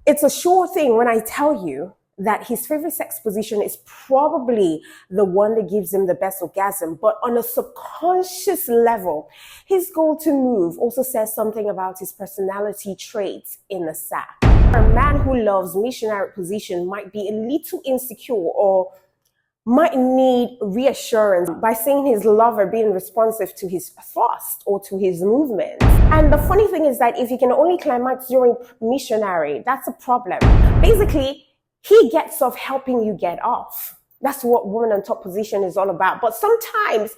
It's a sure thing when I tell you that his favorite sex position is probably the one that gives him the best orgasm, but on a subconscious level, his go-to move also says something about his personality traits in the sack. A man who loves missionary position might be a little insecure or might need reassurance by seeing his lover being responsive to his thrust or to his movements. And the funny thing is that if you can only climax during missionary, that's a problem. Basically, he gets off helping you get off. That's what woman on top position is all about. But sometimes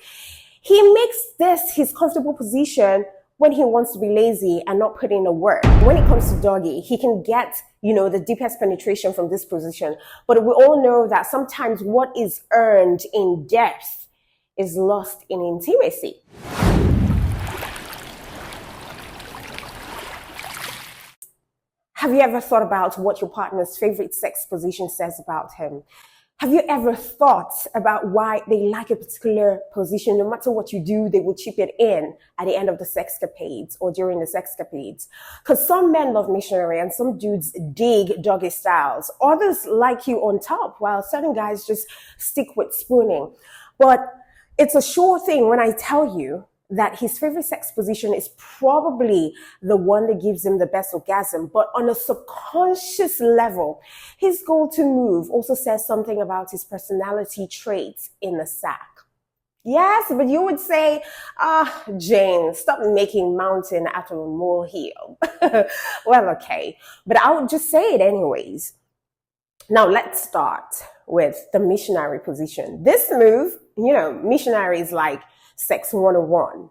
he makes this his comfortable position when he wants to be lazy and not put in the work. When it comes to doggy, he can get, the deepest penetration from this position. But we all know that sometimes what is earned in depth is lost in intimacy. Have you ever thought about what your partner's favorite sex position says about him? Have you ever thought about why they like a particular position? No matter what you do, they will chip it in at the end of the sexcapades or during the sexcapades. Because some men love missionary and some dudes dig doggy styles. Others like you on top, while certain guys just stick with spooning. But it's a sure thing when I tell you that his favorite sex position is probably the one that gives him the best orgasm, but on a subconscious level, his go-to move also says something about his personality traits in the sack. Yes, but you would say, Jane, stop making mountain out of a molehill. Well, okay, but I would just say it anyways. Now let's start with the missionary position. This move, missionary is like sex 101.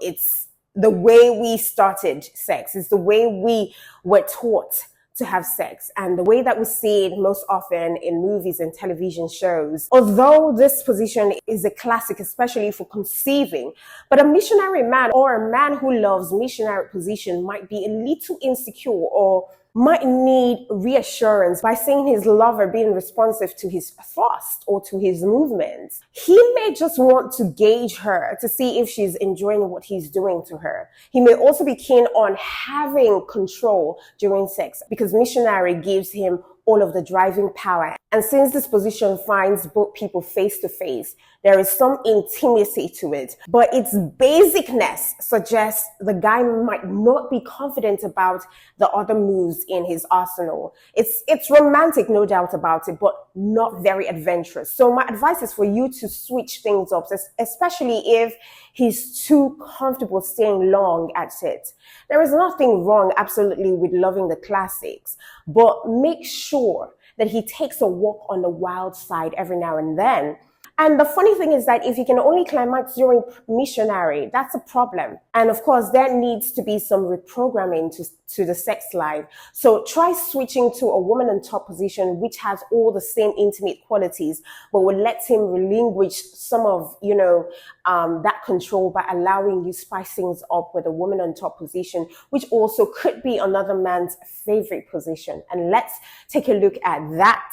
It's the way we started sex. It's the way we were taught to have sex and the way that we see it most often in movies and television shows. Although this position is a classic, especially for conceiving, but a missionary man or a man who loves missionary position might be a little insecure or might need reassurance by seeing his lover being responsive to his thrust or to his movements. He may just want to gauge her to see if she's enjoying what he's doing to her. He may also be keen on having control during sex because missionary gives him all of the driving power. And since this position finds both people face to face, there is some intimacy to it. But its basicness suggests the guy might not be confident about the other moves in his arsenal. It's romantic, no doubt about it, but not very adventurous. So my advice is for you to switch things up, especially if he's too comfortable staying long at it. There is nothing wrong, absolutely, with loving the classics, but make sure that he takes a walk on the wild side every now and then. And the funny thing is that if you can only climax during missionary, that's a problem. And of course, there needs to be some reprogramming to the sex life. So try switching to a woman on top position, which has all the same intimate qualities, but will let him relinquish some of, that control by allowing you spice things up with a woman on top position, which also could be another man's favorite position. And let's take a look at that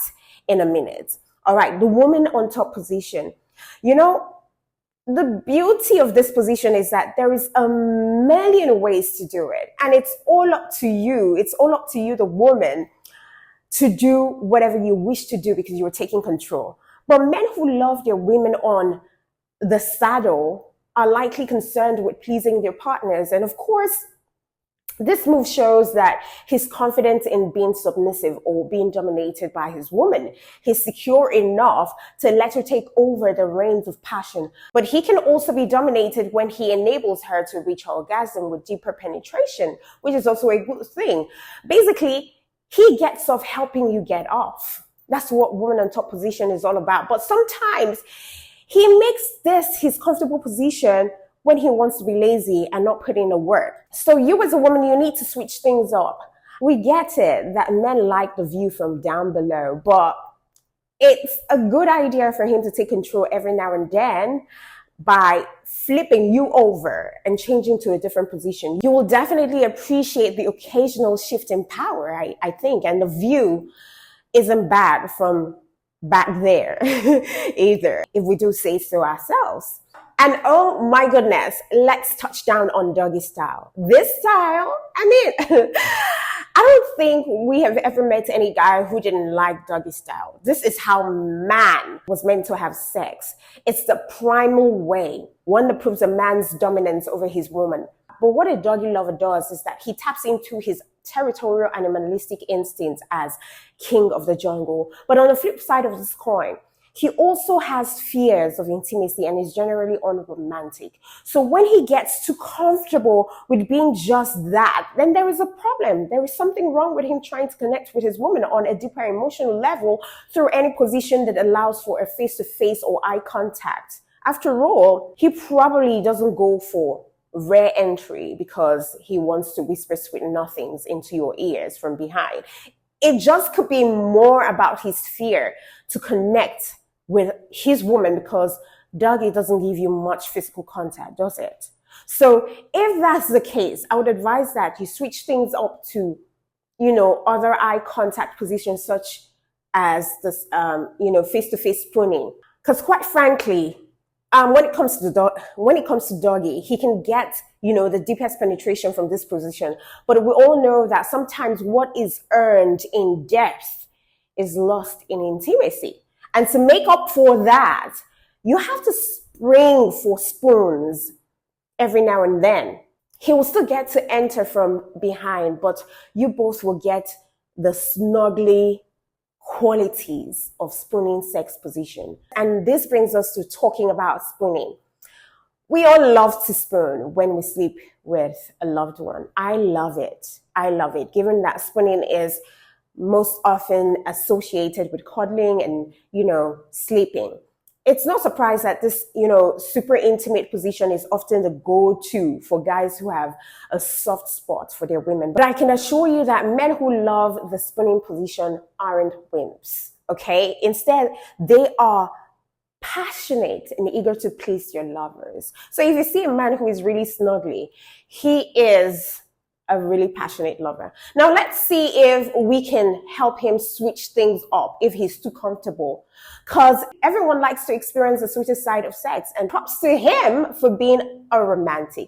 in a minute. All right, the woman on top position. The beauty of this position is that there is a million ways to do it. And it's all up to you. It's all up to you, the woman, to do whatever you wish to do because you're taking control. But men who love their women on the saddle are likely concerned with pleasing their partners. And of course, this move shows that he's confident in being submissive or being dominated by his woman. He's secure enough to let her take over the reins of passion. But he can also be dominated when he enables her to reach her orgasm with deeper penetration, which is also a good thing. Basically, he gets off helping you get off. That's what woman on top position is all about. But sometimes he makes this his comfortable position when he wants to be lazy and not put in the work. So you as a woman, you need to switch things up. We get it that men like the view from down below, but it's a good idea for him to take control every now and then by flipping you over and changing to a different position. You will definitely appreciate the occasional shift in power, I think, and the view isn't bad from back there either, if we do say so ourselves. And oh my goodness, let's touch down on doggy style. This style, I don't think we have ever met any guy who didn't like doggy style. This is how man was meant to have sex. It's the primal way, one that proves a man's dominance over his woman. But what a doggy lover does is that he taps into his territorial animalistic instincts as king of the jungle. But on the flip side of this coin, he also has fears of intimacy and is generally unromantic. So when he gets too comfortable with being just that, then there is a problem. There is something wrong with him trying to connect with his woman on a deeper emotional level through any position that allows for a face-to-face or eye contact. After all, he probably doesn't go for rare entry because he wants to whisper sweet nothings into your ears from behind. It just could be more about his fear to connect with his woman, because doggy doesn't give you much physical contact, does it? So if that's the case, I would advise that you switch things up to, other eye contact positions such as this, face-to-face spooning. Because quite frankly, when it comes to doggy, he can get, the deepest penetration from this position. But we all know that sometimes what is earned in depth is lost in intimacy. And to make up for that, you have to spring for spoons every now and then. He will still get to enter from behind, but you both will get the snuggly qualities of spooning sex position. And this brings us to talking about spooning. We all love to spoon when we sleep with a loved one. I love it. Given that spooning is most often associated with cuddling and, sleeping. It's no surprise that this, super intimate position is often the go-to for guys who have a soft spot for their women. But I can assure you that men who love the spooning position aren't wimps, okay? Instead, they are passionate and eager to please your lovers. So if you see a man who is really snuggly, he is a really passionate lover. Now let's see if we can help him switch things up if he's too comfortable, because everyone likes to experience the sweeter side of sex, and props to him for being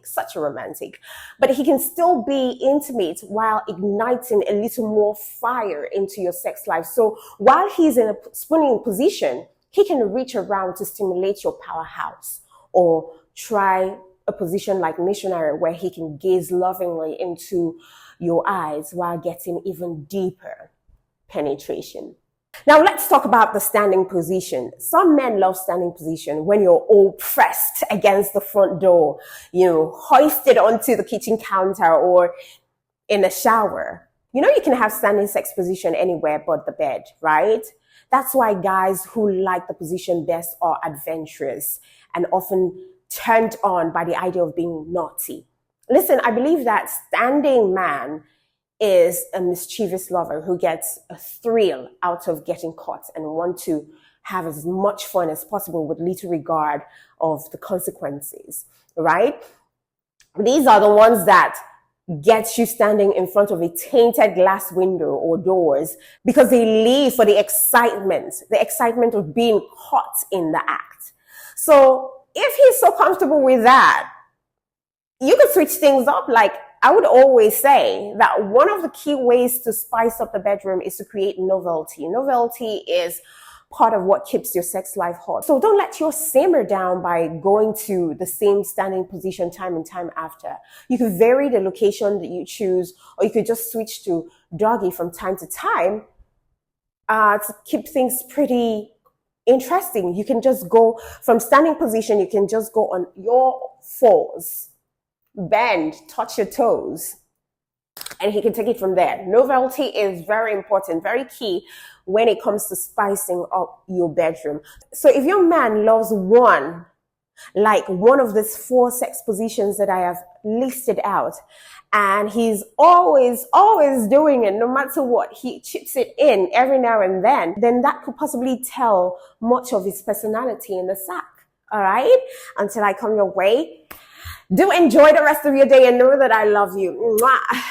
such a romantic. But he can still be intimate while igniting a little more fire into your sex life. So while he's in a spooning position, he can reach around to stimulate your powerhouse, or try a position like Missionary, where he can gaze lovingly into your eyes while getting even deeper penetration. Now let's talk about the standing position. Some men love standing position when you're all pressed against the front door, hoisted onto the kitchen counter or in a shower. You can have standing sex position anywhere but the bed, right? That's why guys who like the position best are adventurous and often turned on by the idea of being naughty. Listen, I believe that standing man is a mischievous lover who gets a thrill out of getting caught and want to have as much fun as possible with little regard of the consequences, right? These are the ones that get you standing in front of a tainted glass window or doors because they leave for the excitement of being caught in the act. So if he's so comfortable with that, you could switch things up. Like I would always say that one of the key ways to spice up the bedroom is to create novelty. Novelty is part of what keeps your sex life hot. So don't let your simmer down by going to the same standing position time and time after. You could vary the location that you choose, or you could just switch to doggy from time to time to keep things pretty interesting. You can just go from standing position, you can just go on your fours, bend, touch your toes, and he can take it from there. Novelty is very important, very key when it comes to spicing up your bedroom. So if your man loves one of these 4 sex positions that I have listed out, and he's always doing it, no matter what, he chips it in every now and then that could possibly tell much of his personality in the sack. All right? Until I come your way, do enjoy the rest of your day and know that I love you. Mwah.